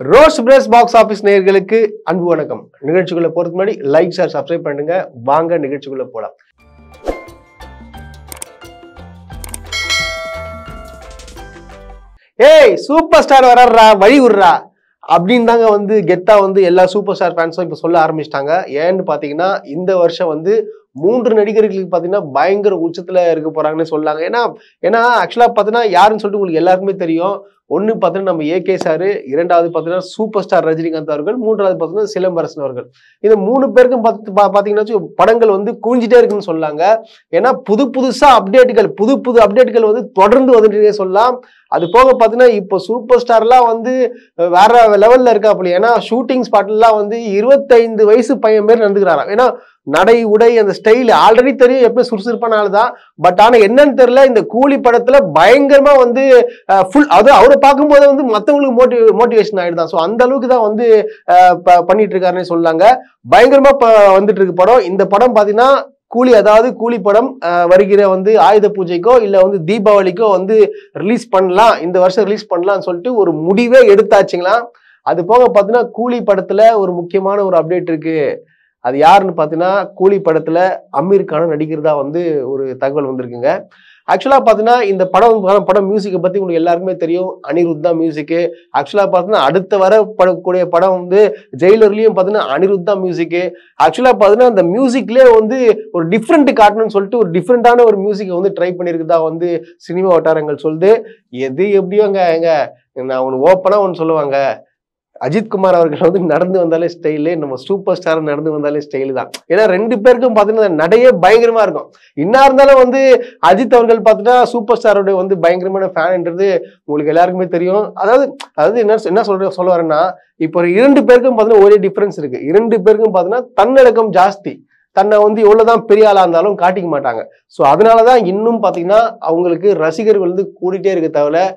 Rose press box office நேயர்களுக்கு அன்பு வணக்கம். நிகழ்ச்சிக்குள்ள போறதுக்கு முன்னாடி லைக் ஷேர் சப்ஸ்கிரைப் பண்ணுங்க. வாங்க நிகழ்ச்சிக்குள்ள போலாம். ஏய் சூப்பர் ஸ்டார் வர்றா வழி விடுறா அப்படின்னு தாங்க கெத்தா எல்லா சூப்பர் ஸ்டார் ஃபேன்ஸும் இப்ப சொல்ல ஆரம்பிச்சிட்டாங்க. ஏன்னு பாத்தீங்கன்னா இந்த வருஷம் 3 நடிகர்களுக்கு பாத்தீங்கன்னா பயங்கர உச்சத்துல இருக்க போறாங்கன்னு சொல்லாங்க. ஏன்னா ஆக்சுவலா பாத்தீங்கன்னா யாருன்னு சொல்லிட்டு உங்களுக்கு எல்லாருக்குமே தெரியும். ஒன்னு பாத்தீங்கன்னா நம்ம ஏகே சாரு, இரண்டாவது பாத்தீங்கன்னா சூப்பர் ஸ்டார் ரஜினிகாந்த் அவர்கள், மூன்றாவது பாத்தீங்கன்னா சிலம்பரசன் அவர்கள். இந்த 3 பேருக்கும் பாத்தீங்கன்னா படங்கள் குவிஞ்சிட்டே இருக்குன்னு சொல்லாங்க. ஏன்னா புதுசா அப்டேட்டுகள் புது அப்டேட்டுகள் தொடர்ந்து வந்துட்டே சொல்லலாம். அது போக பாத்தீங்கன்னா இப்போ சூப்பர் ஸ்டார்லாம் வேற லெவல்ல இருக்காப்புல. ஏன்னா ஷூட்டிங் ஸ்பாட்லாம் 25 வயசு பையன் மாரி நடந்துக்கிறாராம். ஏன்னா நடை உடை அந்த ஸ்டைல் ஆல்ரெடி தெரியும், எப்பவுமே சுறுசுறுப்பான ஆள் தான். பட் ஆனா என்னன்னு தெரியல, இந்த கூலி படத்துல பயங்கரமா ஃபுல் அவரை பார்க்கும்போது மத்தவங்களுக்கு மோட்டிவேஷன் ஆயிடுதான். ஸோ அந்த அளவுக்கு தான் பண்ணிட்டு இருக்காருன்னு சொல்லாங்க. பயங்கரமா வந்துட்டு இருக்கு படம். இந்த படம் பாத்தீங்கன்னா கூலி, அதாவது கூலி படம் வருகிற ஆயுத பூஜைக்கோ இல்ல தீபாவளிக்கோ ரிலீஸ் பண்ணலாம், இந்த வருஷம் ரிலீஸ் பண்ணலாம்னு சொல்லிட்டு ஒரு முடிவே எடுத்தாச்சுங்களா. அது போக பாத்தீங்கன்னா கூலி படத்துல ஒரு முக்கியமான ஒரு அப்டேட் இருக்கு. அது யாருன்னு பாத்தீங்கன்னா கூலி படத்துல அமீர் கான் நடிக்கிறதா ஒரு தகவல் வந்திருக்குங்க. ஆக்சுவலா பாத்தீங்கன்னா இந்த படம் மியூசிக்கை பத்தி உங்களுக்கு எல்லாருக்குமே தெரியும். அனிருத் தான் மியூசிக்கு. ஆக்சுவலா பாத்தீங்கன்னா அடுத்த வரக்கூடிய படம் ஜெயிலர்லயும் பாத்தீங்கன்னா அனிருத் தான் மியூசிக்கு. ஆக்சுவலா பாத்தீங்கன்னா அந்த மியூசிக்லயே ஒரு டிஃப்ரெண்ட் காட்டணும்னு சொல்லிட்டு ஒரு டிஃப்ரெண்டான ஒரு மியூசிக்கை ட்ரை பண்ணிருக்குதா சினிமா வட்டாரங்கள் சொல்லுது. எது எப்படியோங்க நான் ஒன்னு ஓப்பனா ஒன்னு சொல்லுவாங்க. அஜித் குமார் அவர்கள் நடந்து வந்தாலே ஸ்டைலு, நம்ம சூப்பர் ஸ்டார் நடந்து வந்தாலே ஸ்டைலு தான். ஏன்னா 2 பேருக்கும் பாத்தீங்கன்னா நடையே பயங்கரமா இருக்கும். என்ன இருந்தாலும் அஜித் அவர்கள் பாத்தீங்கன்னா சூப்பர் ஸ்டாரோட பயங்கரமான ஃபேன்ன்றது உங்களுக்கு எல்லாருக்குமே தெரியும். அதாவது என்ன சொல்ல வரேன்னா, இப்போ 2 பேருக்கும் பாத்தீங்கன்னா ஒரே டிஃபரன்ஸ் இருக்கு. 2 பேருக்கும் பாத்தீங்கன்னா தன்னடக்கம் ஜாஸ்தி. தன்னை எவ்வளவுதான் பெரிய ஆளா இருந்தாலும் காட்டிக்க மாட்டாங்க. ஸோ அதனாலதான் இன்னும் பாத்தீங்கன்னா அவங்களுக்கு ரசிகர்கள் கூடிட்டே இருக்க தவிர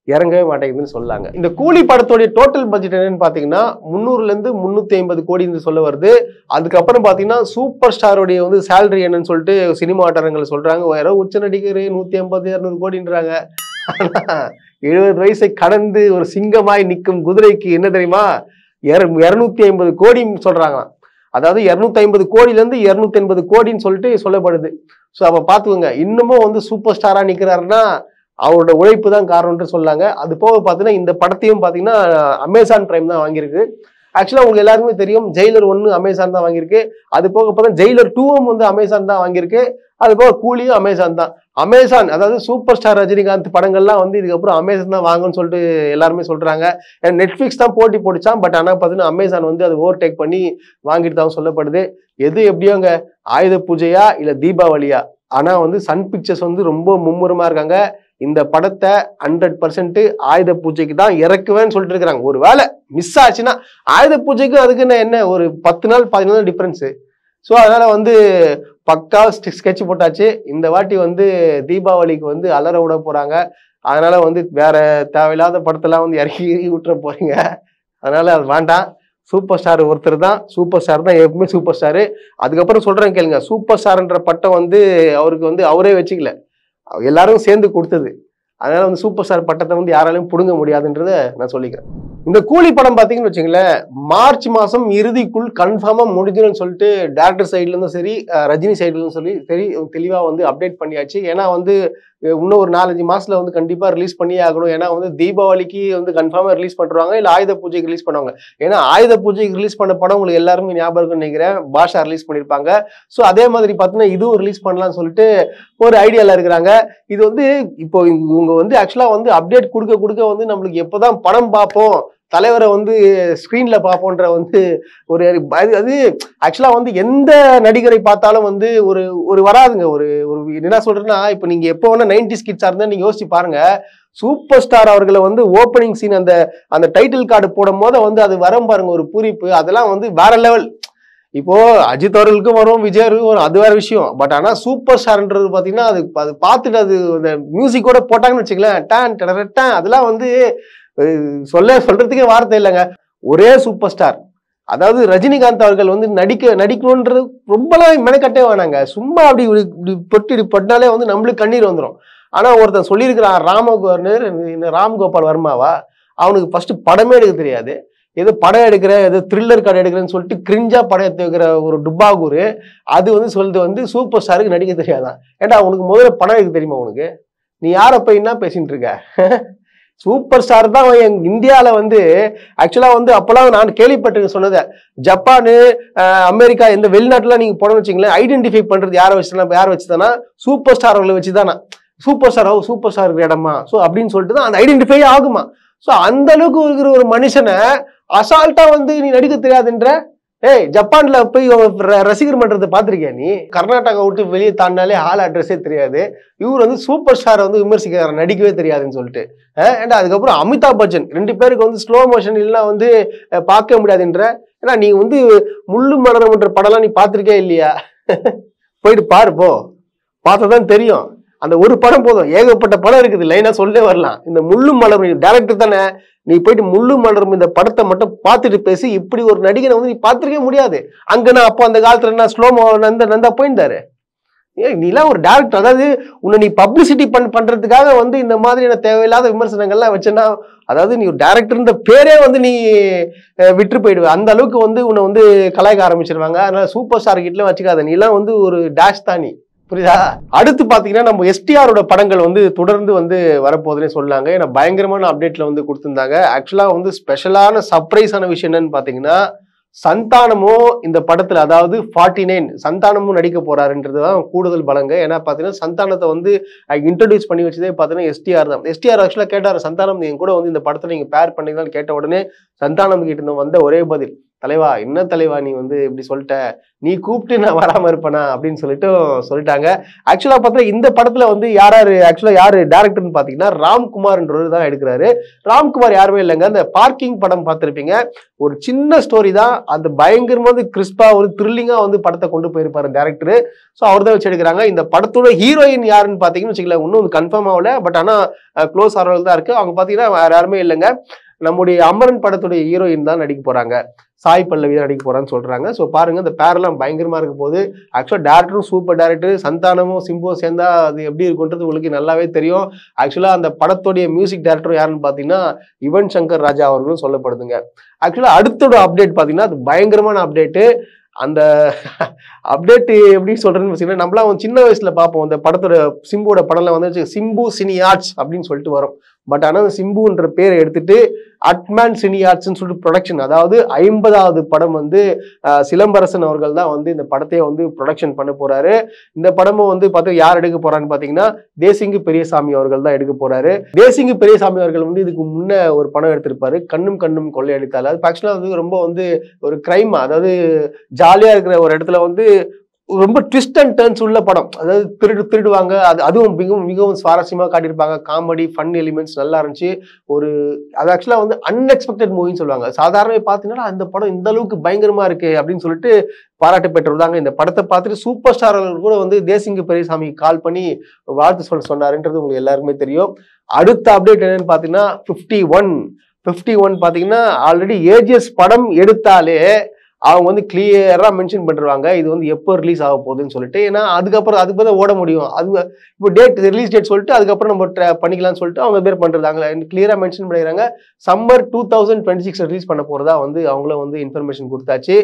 இறங்கவே மாட்டேங்குதுன்னு சொல்லாங்க. இந்த கூலி படத்தோடைய டோட்டல் பட்ஜெட் என்னன்னு பாத்தீங்கன்னா 300 இருந்து 350 கோடி சொல்ல வருது. அதுக்கப்புறம் பாத்தீங்கன்னா சூப்பர் ஸ்டாரோடைய சேலரி என்னன்னு சொல்லிட்டு சினிமா வட்டாரங்கள் சொல்றாங்க. வேற உச்ச நடிகர் 150-200 கோடின்றாங்க. ஆனா 70 வயசை கடந்து ஒரு சிங்கமாய் நிற்கும் குதிரைக்கு என்ன தெரியுமா, 250 கோடி சொல்றாங்க. அதாவது 250 கோடியில இருந்து 280 கோடின்னு சொல்லிட்டு சொல்லப்படுது. ஸோ அப்ப பாத்துக்கோங்க, இன்னமும் சூப்பர் ஸ்டாரா நிக்கிறாருன்னா அவரோட உழைப்பு தான் காரணம்னு சொல்லாங்க. அது போக பாத்தீங்கன்னா இந்த படத்தையும் பாத்தீங்கன்னா அமேசான் பிரைம் தான் வாங்கியிருக்கு. ஆக்சுவலா உங்களுக்கு எல்லாருக்குமே தெரியும், ஜெயிலர் 1 அமேசான் தான் வாங்கியிருக்கு. அது போக பார்த்தா ஜெயிலர் 2ம் அமேசான் தான் வாங்கியிருக்கு. அது போக கூலியும் அமேசான் தான். அமேசான் அதாவது சூப்பர் ஸ்டார் ரஜினிகாந்த் படங்கள்லாம் இதுக்கப்புறம் அமேசான் தான் வாங்குன்னு சொல்லிட்டு எல்லாருமே சொல்றாங்க. நெட்ஃபிளிக்ஸ் தான் போட்டி போட்டுச்சான். பட் ஆனா பாத்தீங்கன்னா அமேசான் அது ஓவர்டேக் பண்ணி வாங்கிட்டு தான் சொல்லப்படுது. எது எப்படியோங்க, ஆயுத பூஜையா இல்ல தீபாவளியா, ஆனா சன் பிக்சர்ஸ் ரொம்ப மும்முரமா இருக்காங்க. இந்த படத்தை 100% ஆயுத பூஜைக்கு தான் இறக்குவேன்னு சொல்லிட்டு இருக்கிறாங்க. ஒரு வேலை மிஸ் ஆச்சுன்னா ஆயுத பூஜைக்கு அதுக்குன்னு என்ன ஒரு 10 நாள் 15 நாள் டிஃபரன்ஸ். ஸோ அதனால பக்கா ஸ்கெட்ச் போட்டாச்சு. இந்த வாட்டி தீபாவளிக்கு அலற விட போறாங்க. அதனால வேற தேவையில்லாத படத்தெல்லாம் இறக்கி விட்டுற போறீங்க. அதனால அது வேண்டாம். சூப்பர் ஸ்டார் ஒருத்தர் தான், சூப்பர் ஸ்டார் தான் எப்பவுமே சூப்பர் ஸ்டாரு. அதுக்கப்புறம் சொல்றேன் கேளுங்க, சூப்பர் ஸ்டார்ன்ற பட்டம் அவருக்கு அவரே வச்சுக்கல, எல்லாரும் சேர்ந்து கொடுத்தது. அதனால சூப்பர் ஸ்டார் பட்டத்தை யாராலையும் புடுங்க முடியாதுன்றத நான் சொல்லிக்கிறேன். இந்த கூலி படம் பாத்தீங்கன்னு வச்சுங்களேன், மார்ச் மாசம் இறுதிக்குள் கன்ஃபார்மா முடிஞ்சிடும் சொல்லிட்டு டேரக்டர் சைட்ல இருந்தும் சரி, ரஜினி சைட்ல இருந்தும் சரி தெளிவா அப்டேட் பண்ணியாச்சு. ஏன்னா இன்னும் ஒரு 4-5 மாசத்துல கண்டிப்பா ரிலீஸ் பண்ணியே ஆகணும். ஏன்னா தீபாவளிக்கு கன்ஃபார்மா ரிலீஸ் பண்றாங்க, இல்ல ஆயுத பூஜைக்கு ரிலீஸ் பண்ணுவாங்க. ஏன்னா ஆயுத பூஜைக்கு ரிலீஸ் பண்ண படம் உங்களுக்கு எல்லாருமே ஞாபகம் இருக்குன்னு நினைக்கிறேன், பாஷா ரிலீஸ் பண்ணிருப்பாங்க. ஸோ அதே மாதிரி பாத்தீங்கன்னா இதுவும் ரிலீஸ் பண்ணலாம்னு சொல்லிட்டு ஒரு ஐடியால இருக்கிறாங்க. இது இப்போ இவங்க ஆக்சுவலா அப்டேட் கொடுக்க நம்மளுக்கு எப்பதான் படம் பார்ப்போம், தலைவரை ஸ்கிரீன்ல பார்ப்போன்ற ஒரு அது ஆக்சுவலா எந்த நடிகரை பார்த்தாலும் ஒரு வராதுங்க. ஒரு என்ன சொல்றேன்னா, இப்ப நீங்க எப்போ வேணா 90s கிட்ஸா இருந்தா நீங்க யோசிச்சு பாருங்க. சூப்பர் ஸ்டார் அவர்களை ஓப்பனிங் சீன் அந்த டைட்டில் கார்டு போடும் போது அது வரும் பாருங்க ஒரு பூரிப்பு, அதெல்லாம் வேற லெவல். இப்போ அஜித் அவர்களுக்கும் வரும், விஜயருக்கும் வரும், அது வேற விஷயம். பட் ஆனா சூப்பர் ஸ்டார்ன்றது பாத்தீங்கன்னா அது பார்த்துட்டு அது மியூசிக்கோட போட்டாங்கன்னு வச்சுக்கலாம், அதெல்லாம் சொல்றதுக்கே வார்த்தை இல்லைங்க. ஒரே சூப்பர் ஸ்டார், அதாவது ரஜினிகாந்த் அவர்கள் நடிக்கணும்ன்றது ரொம்பலாம் மெனக்கட்டே வேணாங்க. சும்மா அப்படி பொட்டினாலே நம்மளுக்கு கண்ணீர் வந்துடும். ஆனா ஒருத்தன் சொல்லியிருக்கிறான், ராம்கோபால் வர்மாவா, அவனுக்கு ஃபர்ஸ்ட் படமே எடுக்க தெரியாது. ஏதோ படம் எடுக்கிற ஏதோ த்ரில்லர் கதை எடுக்கிறேன்னு சொல்லிட்டு கிரிஞ்சா படம் எடுத்து வைக்கிற ஒரு டுப்பாகூரு அது வந்து சொல்றது வந்து சூப்பர் ஸ்டாருக்கு நடிக்க தெரியாதான். ஏன்டா உனக்கு முதல்ல படம் எடுக்க தெரியுமா உனக்கு? நீ யார போய் என்ன பேசிட்டு இருக்க? சூப்பர் ஸ்டார் தான் இந்தியாவில வந்து ஆக்சுவலா வந்து அப்பெல்லாம் நான் கேள்விப்பட்டிருக்கேன் சொன்னதை. ஜப்பானு அமெரிக்கா இந்த வெளிநாட்டுல நீங்க போன வச்சுங்களேன், ஐடென்டிஃபை பண்றது யாரை வச்சுதானா சூப்பர் ஸ்டார் அவர்களை வச்சுதானா. சூப்பர் ஸ்டார் இருக்கிற இடமா ஸோ அப்படின்னு சொல்லிட்டு தான் அந்த ஐடென்டிஃபை ஆகுமா. ஸோ அந்த அளவுக்கு இருக்கிற ஒரு மனுஷனை அசால்ட்டா வந்து நீ நடிக்க தெரியாதுன்ற. ஏய், ஜப்பான்ல போய் ரசிகர் மன்றத்தை பார்த்திருக்கியா நீ? கர்நாடகா விட்டு வெளியே தாண்டாலே ஆள் அட்ரஸே தெரியாது. இவர் வந்து சூப்பர் ஸ்டாரை வந்து விமர்சிக்கிறார், நடிக்கவே தெரியாதுன்னு சொல்லிட்டு. ஏன்னா அதுக்கப்புறம் அமிதாப் பச்சன் 2 பேருக்கு வந்து ஸ்லோ மோஷன் இல்லைன்னா வந்து பார்க்க முடியாதுன்ற. ஏன்னா நீ வந்து முள்ளு மலரம்ன்ற படம்லாம் நீ பார்த்திருக்கே இல்லையா? போயிட்டு பாரு போ, பார்த்ததான் தெரியும். அந்த ஒரு படம் போதும், ஏகப்பட்ட படம் இருக்குது, லைனா சொல்லே வரலாம். இந்த முள்ளும் மலரும் டைரக்டர் தானே, நீ போயிட்டு முள்ளும் மலரும் இந்த படத்தை மட்டும் பார்த்துட்டு பேசி இப்படி ஒரு நடிகனை வந்து நீ பார்த்துருக்கே முடியாது. அங்கன்னா அப்போ அந்த காலத்துல என்ன ஸ்லோமோ நந்தா போயிருந்தாரு. நீலாம் ஒரு டைரக்டர், அதாவது உன்னை நீ பப்ளிசிட்டி பண்றதுக்காக வந்து இந்த மாதிரியான தேவையில்லாத விமர்சனங்கள்லாம் வச்சேன்னா, அதாவது நீ ஒரு டைரக்டர்ன்ற பேரே வந்து நீ விட்டு போயிடுவ. அந்த அளவுக்கு வந்து உன்னை வந்து கலாய்க்க ஆரம்பிச்சிருவாங்க. அதனால சூப்பர் ஸ்டார் கிட்ட வச்சுக்காத, நீலாம் வந்து ஒரு டேஷ் தானி, புரியுதா? அடுத்து பாத்தீங்கன்னா நம்ம எஸ்டிஆரோட படங்கள் வந்து தொடர்ந்து வந்து வரப்போதுன்னே சொல்லாங்க. ஏன்னா பயங்கரமான அப்டேட்ல வந்து கொடுத்திருந்தாங்க. ஆக்சுவலா வந்து ஸ்பெஷலான சர்ப்ரைஸான விஷயம் என்னன்னு பாத்தீங்கன்னா, சந்தானமும் இந்த படத்துல, அதாவது 49 சந்தானமும் நடிக்க போறாருன்றதுதான் கூடுதல் பலங்க. ஏன்னா பாத்தீங்கன்னா சந்தானத்தை வந்து இன்ட்ரோடியூஸ் பண்ணி வச்சதே பாத்தீங்கன்னா எஸ்டிஆர் தான். எஸ்டிஆர் ஆக்சுவலா கேட்டாரு, சந்தானம் நீங்க கூட வந்து இந்த படத்துல நீங்க பேர் பண்ணீங்கன்னு கேட்ட உடனே சந்தானம் கிட்ட இருந்து வந்த ஒரே பதில், தலைவா என்ன தலைவா நீ வந்து இப்படி சொல்லிட்ட, நீ கூப்பிட்டு நான் வராம இருப்பேனா அப்படின்னு சொல்லிட்டாங்க. ஆக்சுவலா பார்த்தா இந்த படத்துல வந்து யாரு டைரக்டர்னு பாத்தீங்கன்னா ராம்குமார்ன்றவர் தான் எடுக்கிறாரு. ராம்குமார் யாருமே இல்லைங்க, அந்த பார்க்கிங் படம் பார்த்திருப்பீங்க, ஒரு சின்ன ஸ்டோரி தான், அந்த பயங்கரமா வந்து கிறிஸ்பா ஒரு த்ரில்லிங்கா வந்து படத்தை கொண்டு போயிருப்பாரு டைரக்டர். ஸோ அவர் தான் வச்சு எடுக்கிறாங்க. இந்த படத்தோட ஹீரோயின் யாருன்னு பாத்தீங்கன்னு வச்சுக்கல, இன்னும் கன்ஃபார்ம் ஆகல, பட் ஆனா க்ளோஸ் ஆகிறவங்க தான் இருக்கு. அவங்க பாத்தீங்கன்னா வேற யாருமே இல்லைங்க, நம்முடைய அமரன் படத்துடைய ஹீரோயின் தான் நடிக்க போறாங்க, சாய் பல்லவி தான் நடிக்க போறான்னு சொல்றாங்க. ஸோ பாருங்க, இந்த பேரெல்லாம் பயங்கரமா இருக்க போது. ஆக்சுவலா டேரக்டரும் சூப்பர் டேரக்டர், சந்தானமும் சிம்புவும் சேர்ந்தா அது எப்படி இருக்குன்றது உங்களுக்கு நல்லாவே தெரியும். ஆக்சுவலா அந்த படத்துடைய மியூசிக் டைரக்டர் யாருன்னு பாத்தீங்கன்னா யுவன் சங்கர் ராஜா அவர்களும் சொல்லப்படுதுங்க. ஆக்சுவலா அடுத்தோட அப்டேட் பாத்தீங்கன்னா அது பயங்கரமான அப்டேட்டு. அந்த அப்டேட் எப்படி சொல்றேன்னு பார்த்தீங்கன்னா, நம்மளாம் சின்ன வயசுல பார்ப்போம் அந்த படத்தோட சிம்புவோட படம்லாம் வந்து சிம்பு சினி ஆர்ட்ஸ் அப்படின்னு சொல்லிட்டு வரும். பட் ஆனால் சிம்புன்ற பேரை எடுத்துட்டு அட்மேன் சினி ஆர்ட்ஸ்ன்னு சொல்லிட்டு ப்ரொடக்ஷன், அதாவது 50வது படம் வந்து சிலம்பரசன் அவர்கள் தான் வந்து இந்த படத்தையே வந்து ப்ரொடக்ஷன் பண்ண போறாரு. இந்த படமும் வந்து பார்த்தா யார் எடுக்க போறான்னு பார்த்தீங்கன்னா தேசிங்கு பெரியசாமி அவர்கள் தான் எடுக்க போறாரு. தேசிங்கு பெரியசாமி அவர்கள் வந்து இதுக்கு முன்ன ஒரு படம் எடுத்திருப்பாரு, கண்ணும் கண்ணும் கொள்ளையடித்தால். அது ஆக்சுவலாக வந்து ரொம்ப வந்து ஒரு கிரைம், அதாவது ஜாலியா இருக்கிற ஒரு இடத்துல வந்து ரொம்ப ட்விஸ்ட் அண்ட் டர்ன்ஸ் உள்ள படம், அதாவது திருடுவாங்க, அதுவும் மிகவும் சுவாரஸ்யமா காட்டியிருப்பாங்க. காமெடி ஃபன் எலிமெண்ட்ஸ் நல்லா இருந்துச்சு. அது ஆக்சுவலா வந்து அன்எக்ஸ்பெக்டட் மூவின்னு சொல்லுவாங்க. சாதாரண பார்த்தீங்கன்னா அந்த படம் இந்த அளவுக்கு பயங்கரமா இருக்கு அப்படின்னு சொல்லிட்டு பாராட்டு பெற்றதாங்க. இந்த படத்தை பார்த்துட்டு சூப்பர் ஸ்டார்கள் கூட வந்து தேசிங்கு பெரியசாமி கால் பண்ணி வாழ்த்து சொன்னாருன்றது உங்களுக்கு எல்லாருக்குமே தெரியும். அடுத்த அப்டேட் என்னன்னு பாத்தீங்கன்னா 51 பாத்தீங்கன்னா ஆல்ரெடி ஏஜிஎஸ் படம் எடுத்தாலே அவங்க வந்து கிளியரா மென்ஷன் பண்ணிருவாங்க இது வந்து எப்போ ரிலீஸ் ஆக போகுதுன்னு சொல்லிட்டு. ஏன்னா அதுக்கு தான் ஓட முடியும். அது இப்போ ரிலீஸ் டேட் சொல்லிட்டு அதுக்கப்புறம் நம்ம பண்ணிக்கலாம்னு சொல்லிட்டு அவங்க பேர் பண்றாங்க. கிளியரா மென்ஷன் பண்ணிடுறாங்க, சம்மர் 2026 ரிலீஸ் பண்ண போறதா வந்து அவங்களும் வந்து இன்ஃபர்மேஷன் கொடுத்தாச்சு.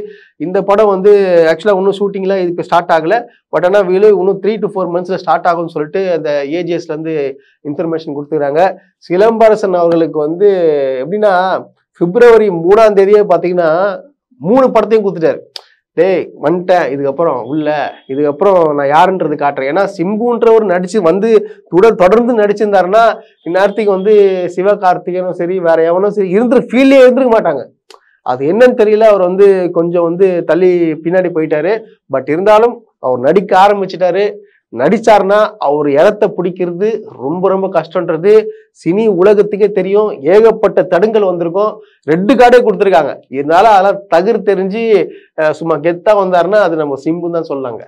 இந்த படம் வந்து ஆக்சுவலா இன்னும் ஷூட்டிங்லாம் இதுக்கு ஸ்டார்ட் ஆகல, பட் ஆனால் இன்னும் 3 to 4 monthsல ஸ்டார்ட் ஆகும்னு சொல்லிட்டு அந்த ஏஜிஎஸ்ல இருந்து இன்ஃபர்மேஷன் கொடுத்துக்கிறாங்க. சிலம்பரசன் அவர்களுக்கு வந்து எப்படின்னா February 3ஆம் தேதியே பாத்தீங்கன்னா 3 படத்தையும் கொடுத்துட்டாரு. டேய் வந்துட்டேன், இதுக்கப்புறம் நான் யாருன்றது காட்டுறேன். ஏன்னா சிம்புன்றவர் நடிச்சு வந்து தொடர்ந்து நடிச்சிருந்தாருன்னா இந்நேரத்துக்கு வந்து சிவகார்த்திகனும் சரி வேற எவனும் சரி ஃபீல்டே இருந்திருக்க மாட்டாங்க. அது என்னன்னு தெரியல, அவர் வந்து கொஞ்சம் வந்து தள்ளி பின்னாடி போயிட்டாரு. பட் இருந்தாலும் அவர் நடிக்க ஆரம்பிச்சிட்டாரு. நடிச்சார்னா அவர் இடத்தை பிடிக்கிறது ரொம்ப ரொம்ப கஷ்டன்றது சினி உலகத்துக்கே தெரியும். ஏகப்பட்ட தடுங்கள் வந்திருக்கும், ரெட் கார்டே கொடுத்துருக்காங்க. இதனால அதெல்லாம் தெரிஞ்சு சும்மா கெத்தா வந்தாருன்னா அது நம்ம சிம்பு தான் சொல்லாங்க.